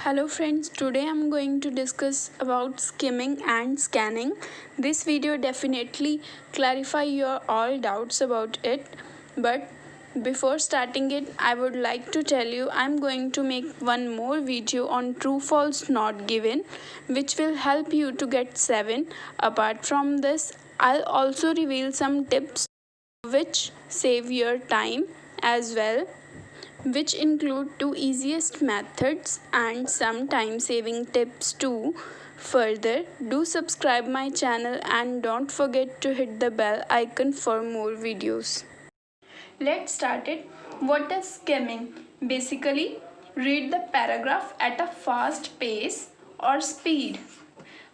Hello friends, today I'm going to discuss about skimming and scanning. This video definitely clarify your all doubts about it, but before starting it, I would like to tell you I'm going to make one more video on true false not given, which will help you to get 7. Apart from this, I'll also reveal some tips which save your time as well, which include two easiest methods and some time saving tips too. Further, do subscribe my channel and don't forget to hit the bell icon for more videos. Let's start it. What is skimming? Basically, read the paragraph at a fast pace or speed.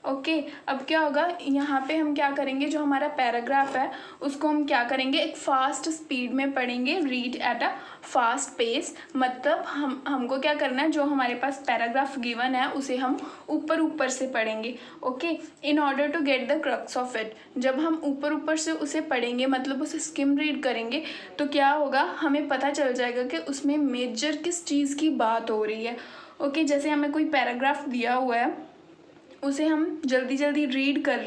Okay अब क्या होगा यहाँ पे हम क्या करेंगे, जो हमारा पैराग्राफ है उसको हम क्या करेंगे, एक फास्ट स्पीड में पढ़ेंगे, read at a fast pace. मतलब हमको क्या करना है, जो हमारे पास पैराग्राफ गिवन है उसे हम ऊपर ऊपर से पढ़ेंगे। Okay, in order to get the crux of it, जब हम ऊपर ऊपर से उसे पढ़ेंगे मतलब उसे स्किम रीड करेंगे तो क्या होगा, हमें पता चल जाएगा कि उसमें मेजर किस चीज़ की बात हो रही है। ओके, जैसे हमें कोई पैराग्राफ दिया हुआ है उसे हम जल्दी जल्दी रीड कर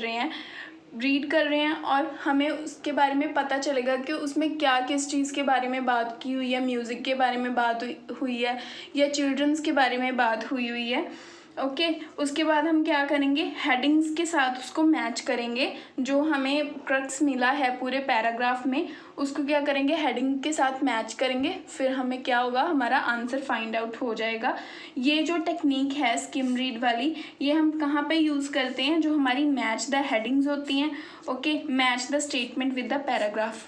रहे हैं और हमें उसके बारे में पता चलेगा कि उसमें क्या किस चीज़ के बारे में बात की हुई है, म्यूज़िक के बारे में बात हुई है या चिल्ड्रंस के बारे में बात हुई है। ओके, उसके बाद हम क्या करेंगे, हेडिंग्स के साथ उसको मैच करेंगे। जो हमें क्रक्स मिला है पूरे पैराग्राफ में उसको क्या करेंगे, हेडिंग के साथ मैच करेंगे, फिर हमें क्या होगा, हमारा आंसर फाइंड आउट हो जाएगा। ये जो टेक्निक है स्किम रीड वाली, ये हम कहाँ पे यूज़ करते हैं, जो हमारी मैच द हेडिंग्स होती हैं। Okay, match the statement with the paragraph,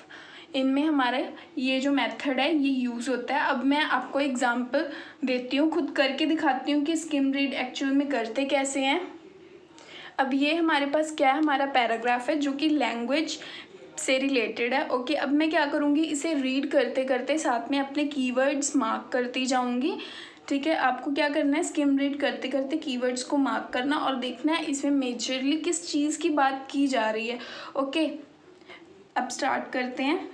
इनमें हमारे ये जो मेथड है ये यूज़ होता है। अब मैं आपको एग्जांपल देती हूँ, खुद करके दिखाती हूँ कि स्किम रीड एक्चुअल में करते कैसे हैं। अब ये हमारे पास क्या है, हमारा पैराग्राफ है जो कि लैंग्वेज से रिलेटेड है। ओके, अब मैं क्या करूँगी, इसे रीड करते करते साथ में अपने कीवर्ड्स मार्क करती जाऊँगी। ठीक है, आपको क्या करना है, स्किम रीड करते करते कीवर्ड्स को मार्क करना और देखना है इसमें मेजरली किस चीज़ की बात की जा रही है। ओके, अब स्टार्ट करते हैं।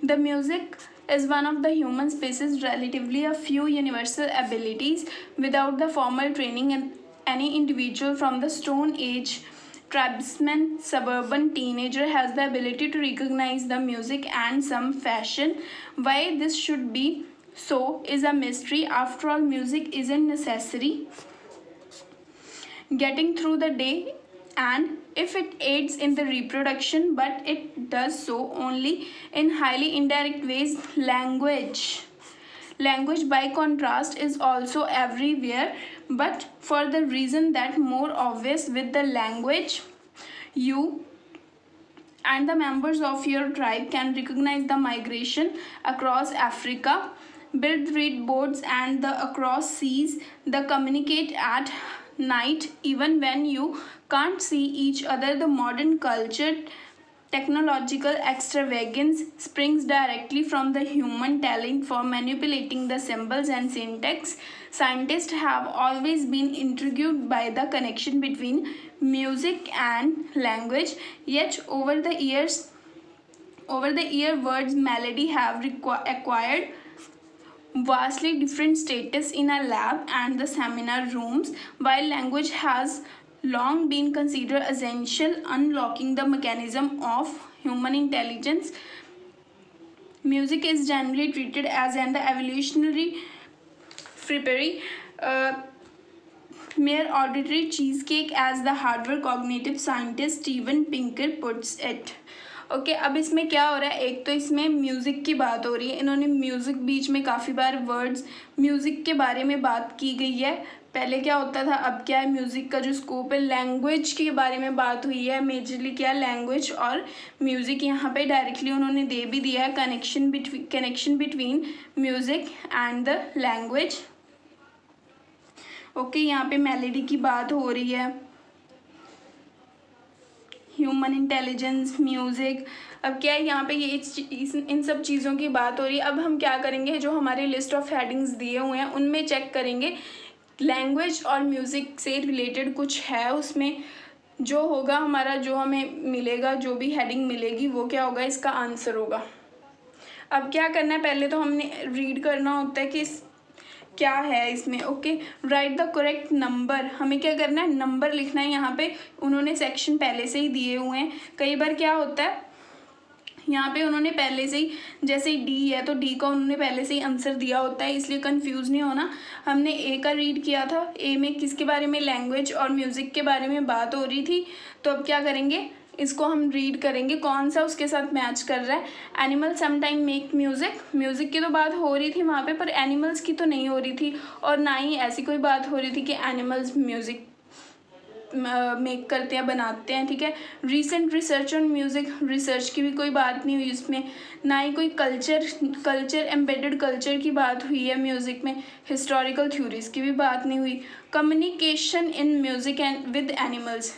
The music is one of the human species relatively a few universal abilities without the formal training, and any individual from the Stone Age tribesman suburban teenager has the ability to recognize the music and some fashion. Why this should be so is a mystery. After all, music isn't necessary getting through the day, and if it aids in the reproduction, but it does so only in highly indirect ways. Language by contrast is also everywhere, but for the reason that more obvious. With the language, you and the members of your tribe can recognize the migration across Africa, build read boards and the across seas, the communicate at night even when you can't see each other. The modern culture technological extravagance springs directly from the human talent for manipulating the symbols and syntax. Scientists have always been intrigued by the connection between music and language, yet over the year words melody have acquired vastly different status in a lab and the seminar rooms. While language has long been considered essential unlocking the mechanism of human intelligence, music is generally treated as an evolutionary frippery, mere auditory cheesecake, as the Harvard cognitive scientist Steven Pinker puts it. Okay, अब इसमें क्या हो रहा है, एक तो इसमें music की बात हो रही है, इन्होंने म्यूज़िक बीच में काफ़ी बार वर्ड्स म्यूज़िक के बारे में बात की गई है। पहले क्या होता था, अब क्या है, म्यूज़िक का जो स्कोप है लैंग्वेज के बारे में बात हुई है। मेजरली क्या, लैंग्वेज और म्यूज़िक यहाँ पे डायरेक्टली उन्होंने दे भी दिया है, connection between music and the language. Okay, यहाँ पे मेलोडी की बात हो रही है, ह्यूमन इंटेलिजेंस, म्यूज़िक। अब क्या है, यहाँ पे ये इन सब चीज़ों की बात हो रही है। अब हम क्या करेंगे, जो हमारे लिस्ट ऑफ हेडिंग्स दिए हुए हैं उनमें चेक करेंगे लैंग्वेज और म्यूज़िक से रिलेटेड कुछ है उसमें। जो होगा हमारा, जो हमें मिलेगा, जो भी हेडिंग मिलेगी वो क्या होगा, इसका आंसर होगा। अब क्या करना है, पहले तो हमने रीड करना होता है कि क्या है इसमें। Okay, right the correct number, हमें क्या करना है, नंबर लिखना है। यहाँ पे उन्होंने सेक्शन पहले से ही दिए हुए हैं। कई बार क्या होता है, यहाँ पे उन्होंने पहले से ही, जैसे डी है तो डी का उन्होंने पहले से ही आंसर दिया होता है, इसलिए कंफ्यूज नहीं होना। हमने ए का रीड किया था, ए में किसके बारे में, लैंग्वेज और म्यूज़िक के बारे में बात हो रही थी। तो अब क्या करेंगे, इसको हम रीड करेंगे कौन सा उसके साथ मैच कर रहा है। Animal sometime make music, music की तो बात हो रही थी वहाँ पे, पर एनिमल्स की तो नहीं हो रही थी, और ना ही ऐसी कोई बात हो रही थी कि एनिमल्स म्यूज़िक मेक करते हैं, बनाते हैं। ठीक है, recent research on music, research की भी कोई बात नहीं हुई इसमें, ना ही कोई कल्चर एम्बेडेड कल्चर की बात हुई है म्यूज़िक में, हिस्टोरिकल थ्योरीज की भी बात नहीं हुई। Communication in music and with animals,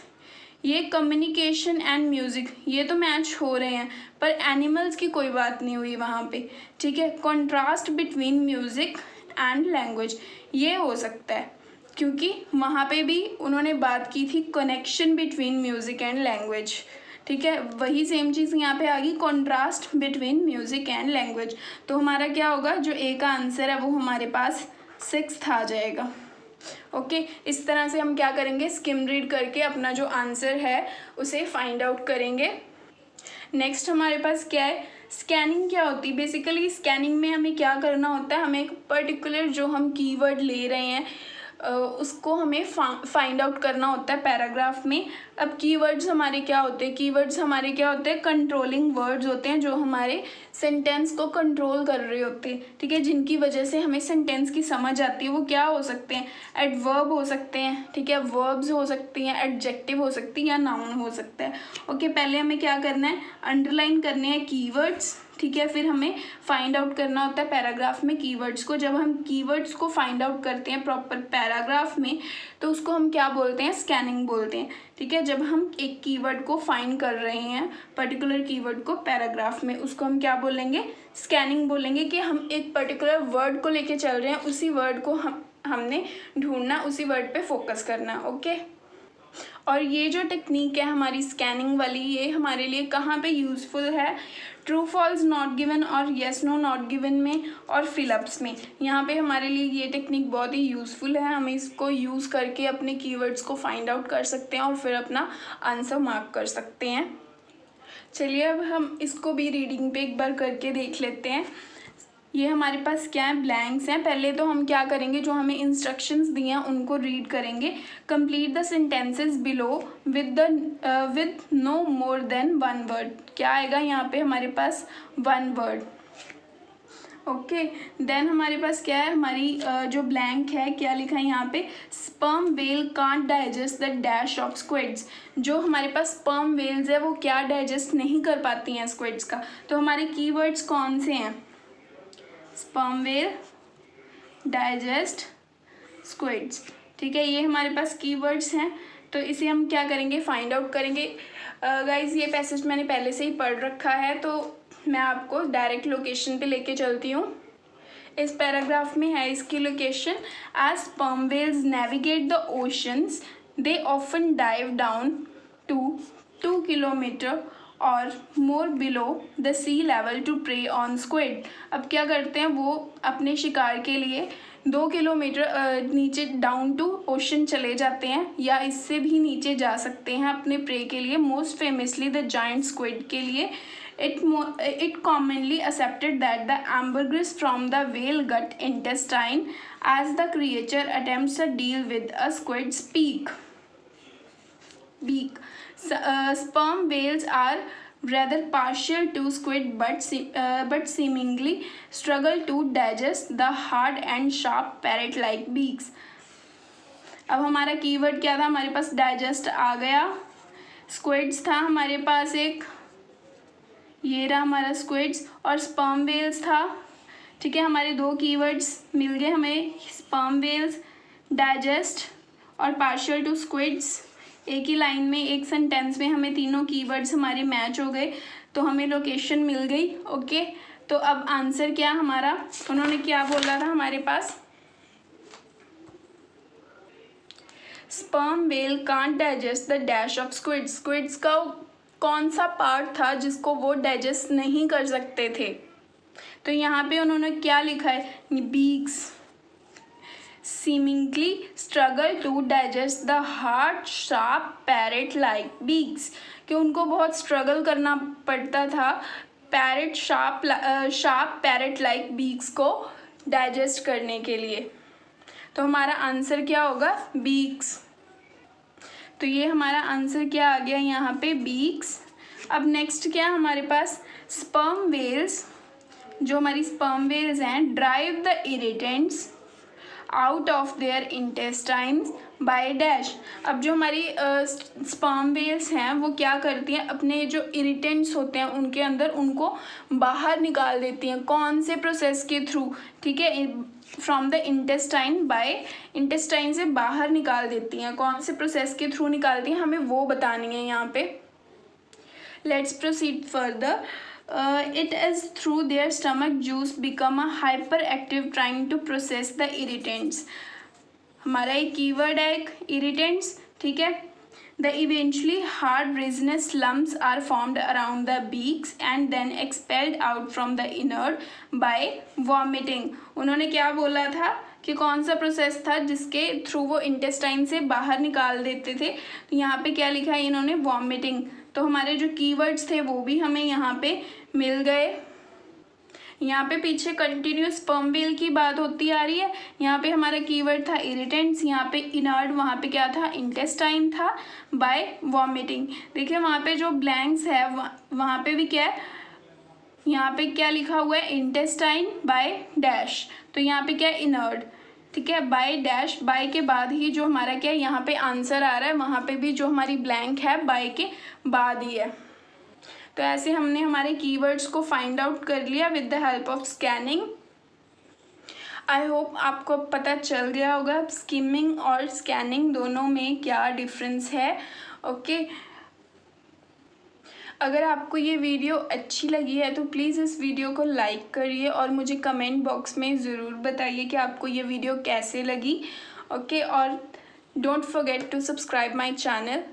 ये कम्युनिकेशन एंड म्यूज़िक ये तो मैच हो रहे हैं, पर एनिमल्स की कोई बात नहीं हुई वहाँ पे। ठीक है, contrast between music and language, ये हो सकता है क्योंकि वहाँ पे भी उन्होंने बात की थी connection between music and language. ठीक है, वही सेम चीज़ यहाँ पे आ गई, contrast between music and language. तो हमारा क्या होगा, जो ए का आंसर है वो हमारे पास 6 आ जाएगा। ओके, इस तरह से हम क्या करेंगे, स्किम रीड करके अपना जो आंसर है उसे फाइंड आउट करेंगे। नेक्स्ट हमारे पास क्या है, स्कैनिंग क्या होती है। बेसिकली स्कैनिंग में हमें क्या करना होता है, हमें एक पर्टिकुलर जो हम कीवर्ड ले रहे हैं उसको हमें फाइंड आउट करना होता है पैराग्राफ में। अब कीवर्ड्स हमारे क्या होते हैं, कीवर्ड्स हमारे क्या होते हैं, कंट्रोलिंग वर्ड्स होते हैं जो हमारे सेंटेंस को कंट्रोल कर रहे होते हैं। ठीक है, जिनकी वजह से हमें सेंटेंस की समझ आती है। वो क्या हो सकते हैं, एडवर्ब हो सकते हैं, ठीक है, वर्ब्स हो सकती हैं, एडजेक्टिव हो सकती है, या नाउन हो सकता है। ओके, पहले हमें क्या करना है, अंडरलाइन करने हैं कीवर्ड्स। ठीक है, फिर हमें फाइंड आउट करना होता है पैराग्राफ में कीवर्ड्स को। जब हम कीवर्ड्स को फाइंड आउट करते हैं प्रॉपर पैराग्राफ में, तो उसको हम क्या बोलते हैं, स्कैनिंग बोलते हैं। ठीक है, जब हम एक कीवर्ड को फाइंड कर रहे हैं, पर्टिकुलर कीवर्ड को पैराग्राफ में, उसको हम क्या बोलेंगे, स्कैनिंग बोलेंगे। कि हम एक पर्टिकुलर वर्ड को लेके चल रहे हैं, उसी वर्ड को हमने ढूंढना, उसी वर्ड पे फोकस करना। ओके, और ये जो टेक्निक है हमारी स्कैनिंग वाली, ये हमारे लिए कहाँ पे यूज़फुल है, ट्रू फॉल्स नॉट गिवन और येस नो नॉट गिवन में, और फिलअप्स में। यहाँ पे हमारे लिए ये टेक्निक बहुत ही यूज़फुल है। हम इसको यूज़ करके अपने कीवर्ड्स को फाइंड आउट कर सकते हैं और फिर अपना आंसर मार्क कर सकते हैं। चलिए अब हम इसको भी रीडिंग पे एक बार करके देख लेते हैं। ये हमारे पास क्या है, ब्लैंक्स हैं। पहले तो हम क्या करेंगे, जो हमें इंस्ट्रक्शंस दिए हैं उनको रीड करेंगे। Complete the sentences below with no more than 1 word. क्या आएगा यहाँ पे हमारे पास, 1 वर्ड। ओके, देन हमारे पास क्या है, हमारी जो ब्लैंक है, क्या लिखा है यहाँ पे, sperm whale can't digest the dash of squids. जो हमारे पास स्पर्म वेल्स है वो क्या डाइजेस्ट नहीं कर पाती हैं स्क्विड्स का। तो हमारे कीवर्ड्स कौन से हैं, स्पर्म वेल, डाइजेस्ट, स्क्विड्स। ठीक है, ये हमारे पास कीवर्ड्स हैं। तो इसे हम क्या करेंगे, फाइंड आउट करेंगे। गाइस ये पैसेज मैंने पहले से ही पढ़ रखा है, तो मैं आपको डायरेक्ट लोकेशन पे लेके चलती हूँ। इस पैराग्राफ में है इसकी location, as sperm whales navigate the oceans they often dive down to 2 kilometre और more below the sea level to prey on squid. अब क्या करते हैं, वो अपने शिकार के लिए 2 किलोमीटर नीचे डाउन टू ओशन चले जाते हैं, या इससे भी नीचे जा सकते हैं अपने प्रे के लिए। Most famously the giant squid के लिए it commonly accepted that the ambergris from the whale gut intestine as the creature attempts to deal with a squid's beak. Sperm whales are rather partial to squid but seemingly struggle to digest the hard and sharp parrot-like beaks. अब हमारा keyword क्या था, हमारे पास digest आ गया, squids था हमारे पास एक, ये रहा हमारा स्क्विड्स, और स्पर्म वेल्स था। ठीक है, हमारे 2 कीवर्ड्स मिल गए हमें, स्पर्म वेल्स, डाइजेस्ट और पार्शियल टू स्क्विड्स। एक ही लाइन में, एक सेंटेंस में हमें तीनों कीवर्ड्स हमारे मैच हो गए, तो हमें लोकेशन मिल गई। ओके, तो अब आंसर क्या हमारा, उन्होंने क्या बोला था हमारे पास, sperm whale can't digest the dash of squids. Squids का कौन सा पार्ट था जिसको वो डाइजेस्ट नहीं कर सकते थे। तो यहाँ पे उन्होंने क्या लिखा है, beaks. seemingly struggle to digest the hard sharp parrot like beaks, कि उनको बहुत स्ट्रगल करना पड़ता था parrot sharp parrot like beaks को डाइजेस्ट करने के लिए। तो हमारा आंसर क्या होगा, बीक्स। तो ये हमारा आंसर क्या आ गया यहाँ पे, बीक्स। अब नेक्स्ट क्या हमारे पास, स्पर्म वेल्स। जो हमारी स्पर्म वेल्स हैं, drive the irritants out of their intestines by dash. अब जो हमारी स्पर्म वेल्स हैं वो क्या करती हैं, अपने जो इरिटेंट्स होते हैं उनके अंदर उनको बाहर निकाल देती हैं। कौन से प्रोसेस के थ्रू, ठीक है, from the intestine, by intestine से बाहर निकाल देती हैं। कौन से प्रोसेस के थ्रू निकालती हैं, हमें वो बतानी है यहाँ पे। Let's proceed further. It is through their stomach juice become a hyperactive trying to process the irritants। हमारा एक कीवर्ड है एक irritants, ठीक है। The eventually hard resinous lumps are formed around the beaks and then expelled out from the inner by vomiting। उन्होंने क्या बोला था कि कौन सा प्रोसेस था जिसके थ्रू वो इंटेस्टाइन से बाहर निकाल देते थे। तो यहाँ पे क्या लिखा है इन्होंने, वॉमिटिंग। तो हमारे जो कीवर्ड्स थे वो भी हमें यहाँ पे मिल गए। यहाँ पे पीछे कंटिन्यूस स्पर्म वेल की बात होती आ रही है। यहाँ पे हमारा कीवर्ड था इरिटेंट्स, यहाँ पे इनर्ड, वहाँ पे क्या था, इंटेस्टाइन था, बाय वॉमिटिंग। देखिए वहाँ पे जो ब्लैंक्स है वहाँ पे भी क्या है, यहाँ पे क्या लिखा हुआ है, इंटेस्टाइन बाय डैश। तो यहाँ पे क्या है, इनर्ड, ठीक है, बाय डैश। बाय के बाद ही जो हमारा क्या है यहाँ पे आंसर आ रहा है, वहाँ पे भी जो हमारी ब्लैंक है बाय के बाद ही है। तो ऐसे हमने हमारे कीवर्ड्स को फाइंड आउट कर लिया with the help of scanning. I hope आपको पता चल गया होगा स्किमिंग और स्कैनिंग दोनों में क्या डिफरेंस है। ओके, अगर आपको ये वीडियो अच्छी लगी है तो प्लीज़ इस वीडियो को लाइक करिए और मुझे कमेंट बॉक्स में ज़रूर बताइए कि आपको ये वीडियो कैसे लगी। ओके, और don't forget to subscribe my channel.